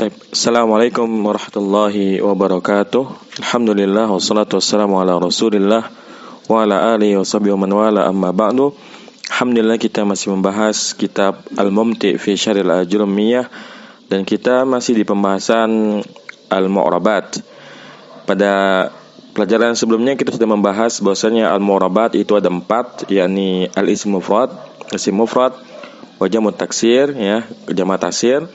Assalamualaikum warahmatullahi wabarakatuh. Alhamdulillah wassalatu wassalamu ala Rasulillah wa ala alihi washabihi wa man wala, amma ba'du. Alhamdulillah kita masih membahas kitab Al-Mumti' fi Syarhil Ajrumiyyah dan kita masih di pembahasan Al-Mu'rabat. Pada pelajaran sebelumnya kita sudah membahas bahwasanya Al-Mu'rabat itu ada 4, yakni Al-Ism Mufrad, Isim Mufrad, wa Jamu Taksir, ya, jamak taksir.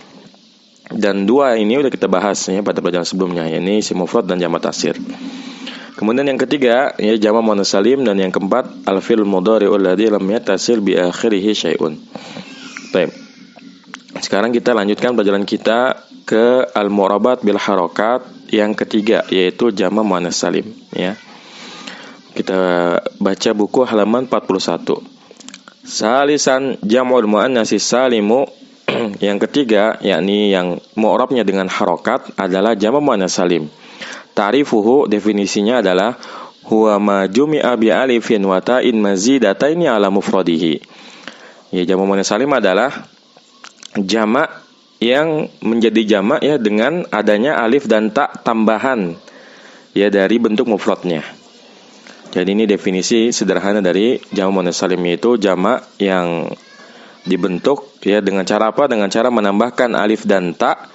Dan 2 ini udah kita bahas ya pada pelajaran sebelumnya, yakni Isim Mufrad dan jamak taksir. Kemudian yang ketiga ya jamak muannats salim, dan yang keempat al-fi'l mudhari'ul ladzi lam yattasil bi akhirih syai'un. Baik. Sekarang kita lanjutkan pelajaran kita ke al-mu'rabat bil harakat yang ketiga, yaitu jamak muannats salim ya. Kita baca buku halaman 41. Salisan jam'ul muannatsis salimu, yang ketiga, yakni yang mu'rabnya dengan harokat adalah jamak muannats salim. Ta'rifuhu, definisinya adalah huwa ma jumi'a bi alifin wa ta'in mazidataini ala mufradihi. Ya, jamak muannats salim adalah jamak yang menjadi jamak ya dengan adanya alif dan ta tambahan ya dari bentuk mufradnya. Jadi ini definisi sederhana dari jamak muannats salim, yaitu jamak yang dibentuk ya dengan cara apa? Dengan cara menambahkan alif dan ta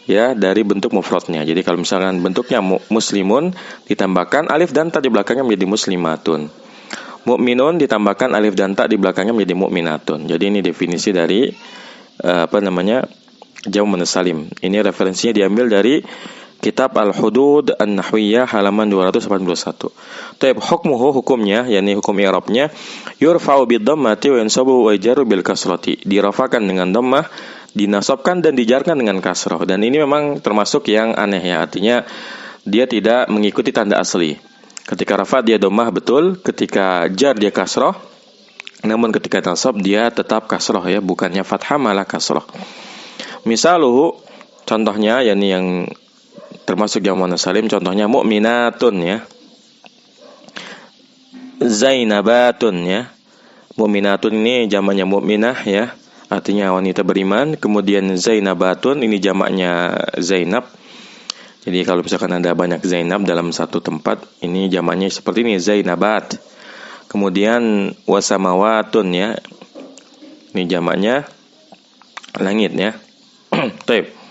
ya dari bentuk mufradnya. Jadi kalau misalkan bentuknya muslimun, ditambahkan alif dan ta di belakangnya menjadi muslimatun. Mukminun, ditambahkan alif dan ta di belakangnya menjadi mukminatun. Jadi ini definisi dari jamak muannats salim. Ini referensinya diambil dari kitab Al-Hudud An-Nahwiyah halaman 281. Taib hukmuhu, hukumnya, yakni hukum i'rabnya, yurfa'u bid-dhammati wa yansabu wa yajru bil kasrati. Dirafakan dengan dhammah, dinasabkan dan dijarkan dengan kasrah. Dan ini memang termasuk yang aneh ya, artinya dia tidak mengikuti tanda asli. Ketika rafa dia dhammah betul, ketika jar dia kasrah, namun ketika nasab dia tetap kasrah ya, bukannya fathah malah kasrah. Misaluhu, contohnya yakni yang termasuk jamak muannats salim, contohnya mukminatun ya, zainabatun ya. Mukminatun ini jamaknya mukminah ya, artinya wanita beriman. Kemudian zainabatun ini jamaknya Zainab. Jadi kalau misalkan ada banyak Zainab dalam satu tempat, ini jamaknya seperti ini, zainabat. Kemudian wasamawatun ya, ini jamaknya langit ya. Baik.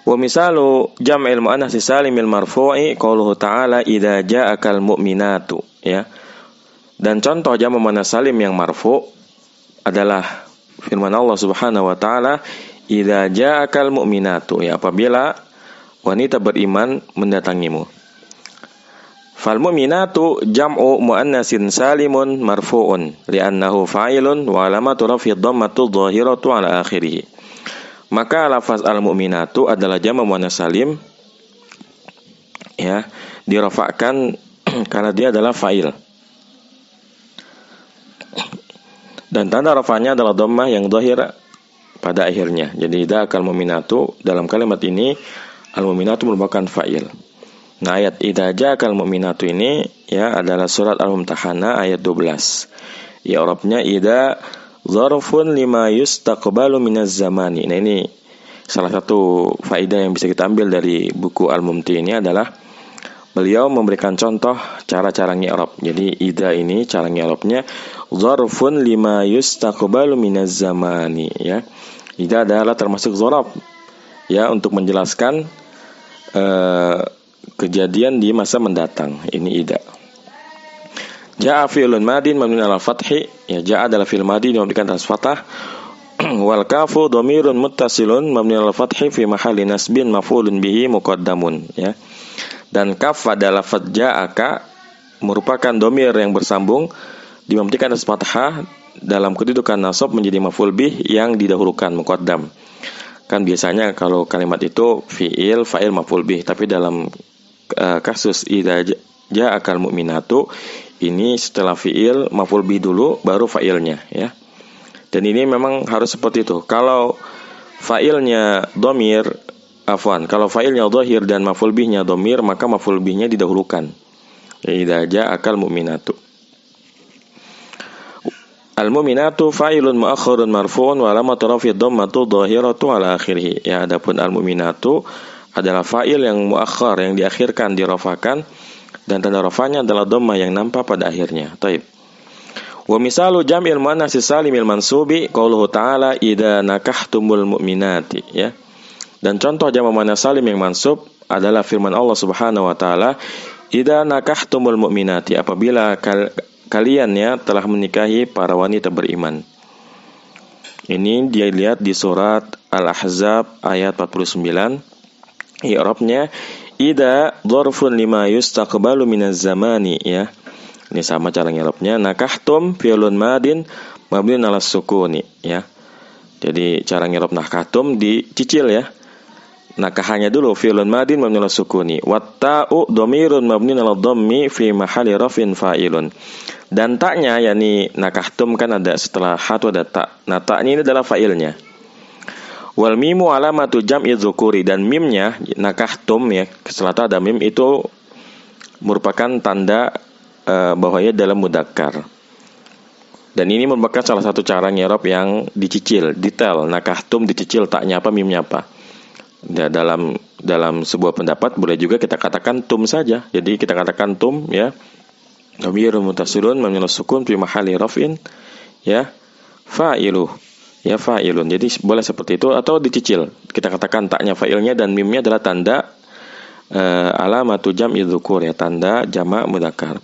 Wa misalu jam'il muannats salimil marfu'i qauluhu ta'ala idza ja'akal mu'minatu ya. Dan contoh jamak muannats salim yang marfu' adalah firman Allah Subhanahu wa taala idza ja'akal mu'minatu ya, apabila wanita beriman mendatangimu. Fal mu'minatu jam'u muannatsin salimun marfu'un li'annahu fa'ilun wa alamatu raf'i dhammatu dhahiratu ala akhirih. Maka lafaz al-mu'minatu adalah jamak muannats salim ya, dirafa'kan karena dia adalah fa'il. Dan tanda rafa'nya adalah dhammah yang dhahir pada akhirnya. Jadi idza al-mu'minatu, dalam kalimat ini al-mu'minatu merupakan fa'il. Nah, ayat idza ja'akal mu'minatu ini ya adalah surat Al-Mumtahanah ayat 12. Ya, Arabnya idza zarfun lima yustaqbalu minaz zamani. Nah, ini salah satu faedah yang bisa kita ambil dari buku Al-Mumti ini adalah beliau memberikan contoh cara-cara i'rab. Jadi idza ini cara i'rabnya zarfun lima yustaqbalu minaz zamani ya. Idza adalah termasuk zarf ya untuk menjelaskan kejadian di masa mendatang. Ini idza. Ja'a fi'lun madin mabniun 'ala fathi ya, ja'a adalah fi'il madin yang memberikan atas fathah. Wal kafu dhamirun muttasilun mabniun 'ala fathi fi mahalli nasbin maf'ulun bihi muqaddamun ya. Dan kaf adalah lafaz ja'aka merupakan dhamir yang bersambung dimabnikan atas fathah dalam kedudukan nasab menjadi maf'ul bih yang didahulukan muqaddam. Kan biasanya kalau kalimat itu fi'il, fa'il, maf'ul bih, tapi dalam kasus idza ja'akal mu'minatu ini setelah fi'il maf'ul bih dulu baru fa'ilnya ya. Dan ini memang harus seperti itu. Kalau fa'ilnya dhamir, kalau fa'ilnya dhahir dan maf'ul bihnya dhamir, maka maf'ul bihnya didahulukan. Idza ja'akal mu'minatu. Al-mu'minatu fa'ilun mu'akhkharun marfu'un wa alamatu raf'i dhammatu dhahiratu ala akhirih. Ya, adapun al-mu'minatu adalah fa'il yang mu'akhkhar, yang diakhirkan, dirafakan, dan tanda rafanya adalah dhammah yang nampak pada akhirnya. Taib. Wa misalu jam'il muannats salimil mansubi qauluhu ta'ala idza nakahtumul mu'minati, ya. Dan contoh jamak muannats salim yang mansub adalah firman Allah Subhanahu wa taala, idza nakahtumul mu'minati, apabila kalian ya telah menikahi para wanita beriman. Ini dia lihat di surat Al-Ahzab ayat 49. I'rabnya idza dzarfun lima yustaqbalu minaz zamani, ya. Ini sama cara i'rabnya. Nakahtum fi'lun madin mabniun 'ala sukuni, ya. Jadi cara i'rab nakahtum dicicil, ya. Nakahannya dulu fi'lun madin mabniun 'ala sukuni. Watta'u dhamirun mabniun 'ala dhammi fi mahalli rafin fa'ilun. Dan taknya, yakni nakahtum kan ada setelah ha itu ada tak. Nah, taknya ini adalah fa'ilnya. Wal mimu alamatu jam'i dzukuri, dan mimnya nakahtum, ya, setelah ada mim itu merupakan tanda bahwa ia dalam mudzakkar. Dan ini merupakan salah satu cara nyerop yang dicicil, detail. Nakahtum dicicil taknya apa, mimnya apa. Dan dalam sebuah pendapat boleh juga kita katakan tum saja. Jadi kita katakan tum, ya. Dhamirun muttasilun mabniun 'ala sukun fi mahalli raf'in, ya, fa'iluh, ya, fa'ilun. Jadi boleh seperti itu atau dicicil. Kita katakan taknya fa'ilnya dan mimnya adalah tanda alamatu jam'i dzukur, ya, tanda jamak mudzakkar.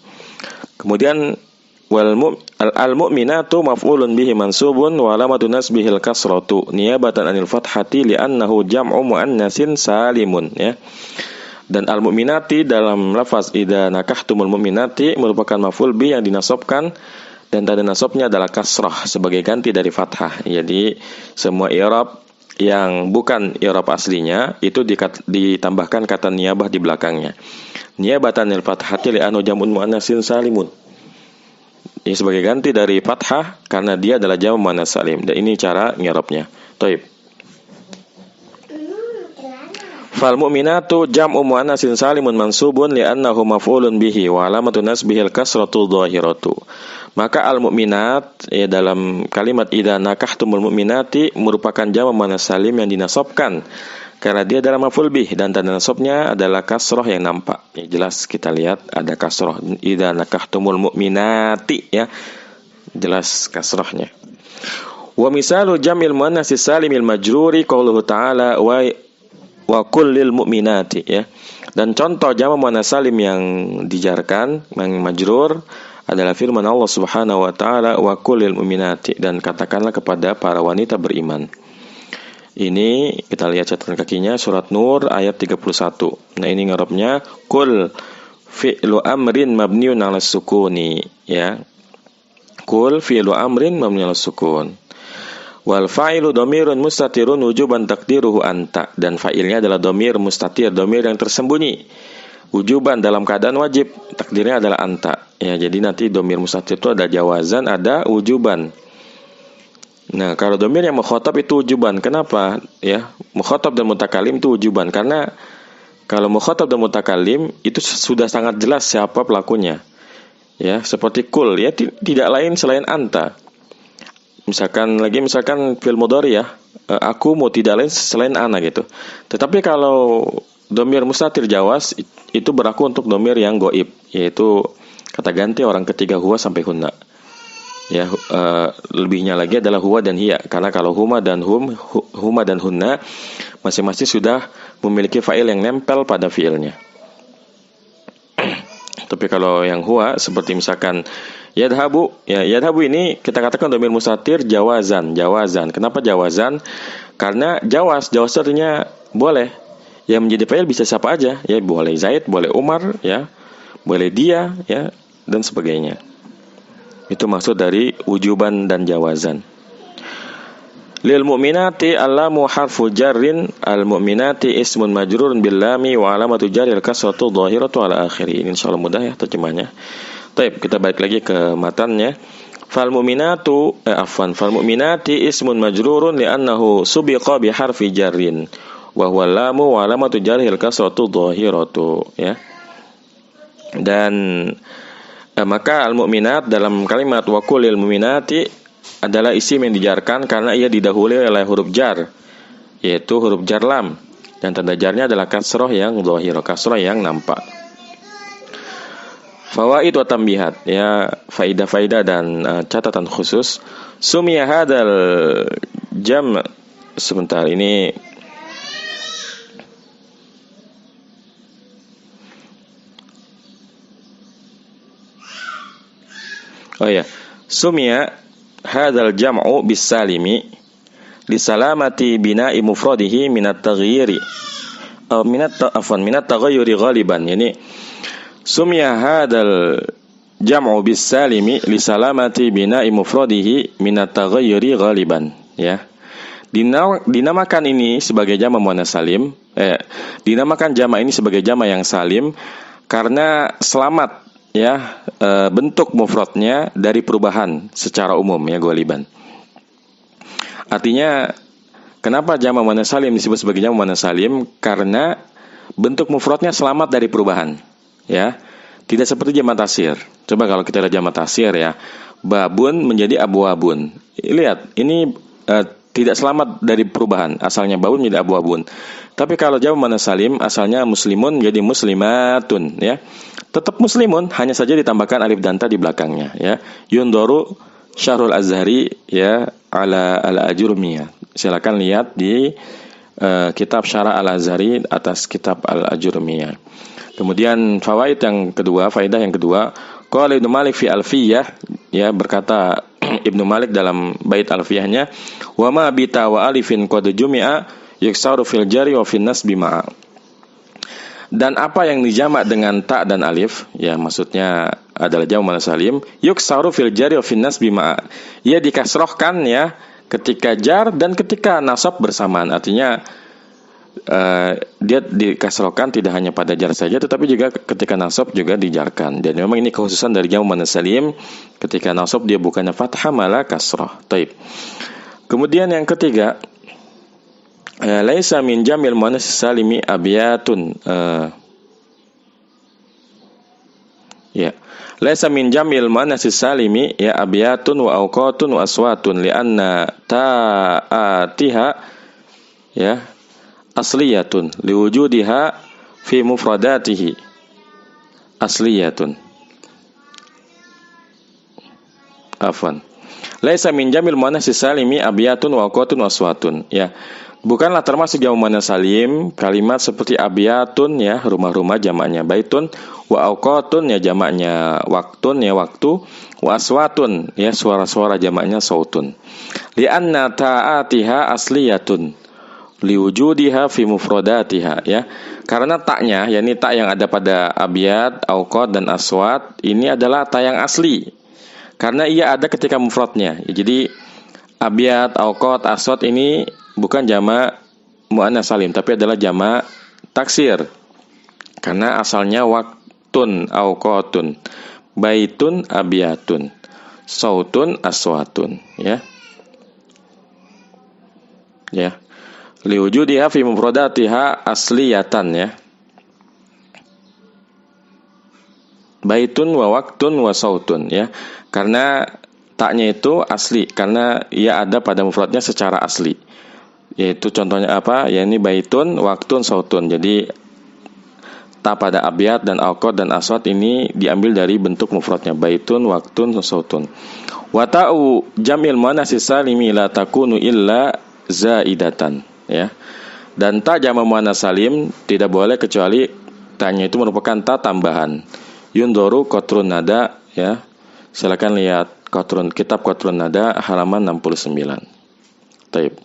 Kemudian al-mu'minatu maf'ulun bihi mansubun wa alamatu nasbihil kasratu niyabatan anil fathati li'annahu jam'u muannatsin salimun, ya. Dan al-mu'minati dalam lafaz idza nakahtumul mu'minati merupakan maf'ul bi yang dinasabkan dan tanda nasabnya adalah kasrah sebagai ganti dari fathah. Jadi semua i'rab yang bukan i'rab aslinya itu ditambahkan kata niyabah di belakangnya. Niyabatan lil fathati li annahu jam'un muannatsin salimun. Ini sebagai ganti dari fathah karena dia adalah jamak muannats salim. Dan ini cara i'rabnya. Baik. Fal mu'minatu jam'u muannatsin salimun mansubun li'annahu maf'ulun bihi wa alamatu nasbihil kasratu dhahiratu. Maka al-mu'minat, ya, dalam kalimat idza nakahtumul mu'minati merupakan jamak muannats salim yang dinasabkan karena dia adalah maf'ul bih dan tanda nasabnya adalah kasrah yang nampak. Ya, jelas kita lihat ada kasrah idza nakahtumul mu'minati, ya. Jelas kasrahnya. Wa misalu jam'il muannatsis salimil majruri qauluhu ta'ala wa kullil mu'minati, ya. Dan contoh jamak muannats salim yang dijarkan, yang majrur adalah firman Allah Subhanahu wa taala wa kullil mu'minati, dan katakanlah kepada para wanita beriman. Ini kita lihat catatan kakinya surat Nur ayat 31. Nah, ini ngarapnya kul fi'lu amrin mabniun 'ala sukuni, ya. Kul fi'lu amrin mabniun 'ala sukun. Wal fa'ilu dhamirun mustatirun wujuban taqdiruhu anta, dan fa'ilnya adalah dhamir mustatir, dhamir yang tersembunyi. Wujuban dalam keadaan wajib, takdirnya adalah anta. Ya, jadi nanti dhamir mustatir itu ada jawazan, ada wujuban. Nah, kalau dhamir yang mukhatab itu wujuban. Kenapa? Ya, mukhatab dan mutakalim itu wujuban karena kalau mukhatab dan mutakalim itu sudah sangat jelas siapa pelakunya. Ya, seperti kul, ya, tidak lain selain anta. Misalkan fil mudhari, ya, aku mau tidak lain selain ana gitu. Tetapi kalau dhamir mustatir jawaz itu berlaku untuk dhamir yang goib, yaitu kata ganti orang ketiga huwa sampai hunna. Ya, lebihnya lagi adalah huwa dan hiya, karena kalau huma dan hunna masing-masing sudah memiliki fa'il yang nempel pada fiilnya. Tapi kalau yang huwa seperti misalkan yadhabu, ya, yadhabu ini kita katakan dhamir mustatir jawazan. Kenapa jawazan? Karena jawaz artinya boleh. Yang menjadi fa'il bisa siapa aja, ya, boleh Zaid, boleh Umar, ya, boleh dia, ya, dan sebagainya. Itu maksud dari wujuban dan jawazan. Lil mu'minati allamu harfu jarrin, al mu'minati ismun majrurun bil lami wa alamatu jarril kasratu dhahiratu ala akhiri. Ini insyaallah mudah, ya, terjemahnya. Baik, kita balik lagi ke matannya. Fal mu'minati ismun majrurun li'annahu subiqa bi harfi jarrin wa huwa lamu wa alamatu jarril kasratu dhahiratu, ya. Dan maka al-mu'minat dalam kalimat wa kullil mu'minati adalah isim yang dijarkan karena ia didahului oleh huruf jar, yaitu huruf jar lam, dan tanda jarnya adalah kasroh yang dhahir, kasroh yang nampak. Fawaid wa tambihat, ya, faidah-faidah dan catatan khusus. Sumya hadzal jam', sebentar ini sumya hadzal jam'u bis salimi li salamati bina'i mufradihi minat taghyiri minat taghayyuri ghaliban. Yani sumya hadzal jam'u bis salimi li salamati bina'i mufradihi minat taghayyuri ghaliban, ya. Dinamakan ini sebagai jama' muannas salim, dinamakan jama' ini sebagai jama' yang salim karena selamat, ya, bentuk mufradnya dari perubahan secara umum, ya, ghaliban. Artinya kenapa jama' muannas salim disebut sebagai jama' muannas salim? Karena bentuk mufradnya selamat dari perubahan, ya. Tidak seperti jama' taksir. Coba kalau kita lihat jama' taksir, ya, babun menjadi abwabun. Lihat, ini tidak selamat dari perubahan, asalnya babun menjadi abwabun. Tapi kalau jama' muannas salim asalnya muslimun menjadi muslimatun, ya. Tetap muslimun, hanya saja ditambahkan alif dan ta di belakangnya, ya. Yundaru Syahrul Azhari, ya, ala al-Ajurmiyah. Silakan lihat di kitab Syarah Al-Azhari atas kitab Al-Ajurmiyah. Kemudian fawaid yang kedua, faedah yang kedua, qala Ibnu Malik fi Alfiyah, ya, berkata Ibnu Malik dalam bait Alfiyahnya, wa ma bita wa alifin qad jumi'a yaksaru fil jari wa fin nasbi ma'a. Dan apa yang dijamak dengan ta dan alif, ya, maksudnya adalah jama' muannas salim, yuksaru fil jari wa fin nasbi ma'a. Ia dikasrohkan, ya, ketika jar dan ketika nasab bersamaan. Artinya dia dikasrohkan tidak hanya pada jar saja, tetapi juga ketika nasab juga dijarkan. Dan memang ini kekhususan dari jama' muannas salim, ketika nasab dia bukannya fathah malah kasroh. Taib. Kemudian yang ketiga, laisa min jamil muannas salimi abyatun, ya, laisa min jamil muannas salimi, ya, abyatun wa awqatun wa aswatun li'anna ta'atiha, ya, asliyatun liwujudiha fi mufradatihi asliyatun. Afwan. Laisa min jamil muannas salimi abyatun wa awqatun wa aswatun, ya. Bukanlah termasuk jama' muannas salim kalimat seperti abyatun, ya, rumah-rumah jamaknya baitun, wa awqatun, ya, jamaknya waktun, ya, waktu, wa aswatun, ya, suara-suara jamaknya sautun. Li'anna ta'atiha asliyatun liwujudiha fi mufradatiha, ya. Karena taknya, yakni tak yang ada pada abyat, awqat dan aswat, ini adalah tak yang asli. Karena ia ada ketika mufradnya. Ya, jadi abyat, awqat, aswat ini bukan jama' muannas salim, tapi adalah jama' taksir. Karena asalnya waktun, awqatun, baitun, abyatun, sautun, aswatun, ya. Ya. Liwujudiha fi mufradatiha asliyatan, ya. Baitun wa waktun wa sautun, ya. Karena taknya itu asli, karena ia ada pada mufradnya secara asli. Yaitu contohnya apa? Ya, ini baitun, waktun, sautun. Jadi ta pada abyat dan awqat dan aswat ini diambil dari bentuk mufradnya, baitun, waktun, sautun. Wa ta'u jamil muannas salimi la takunu illa zaidatan, ya. Dan ta jama' muannas salim tidak boleh kecuali tanya itu merupakan ta tambahan. Yundoru qatrun nada, ya. Silakan lihat kitab Qatrun Nada halaman 69. Taib.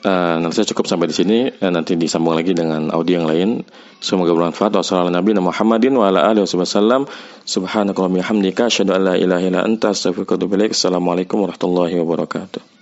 Nanti saya cukup sampai di sini. Nanti disambung lagi dengan audio yang lain. Semoga bermanfaat. Wassalamualaikum warahmatullahi wabarakatuh. Wa ala alihi wasallam. Subhanakallahumma hamdika asyhadu an la ilaha illa anta astaghfiruka wa atubu ilaik. Assalamualaikum warahmatullahi wabarakatuh.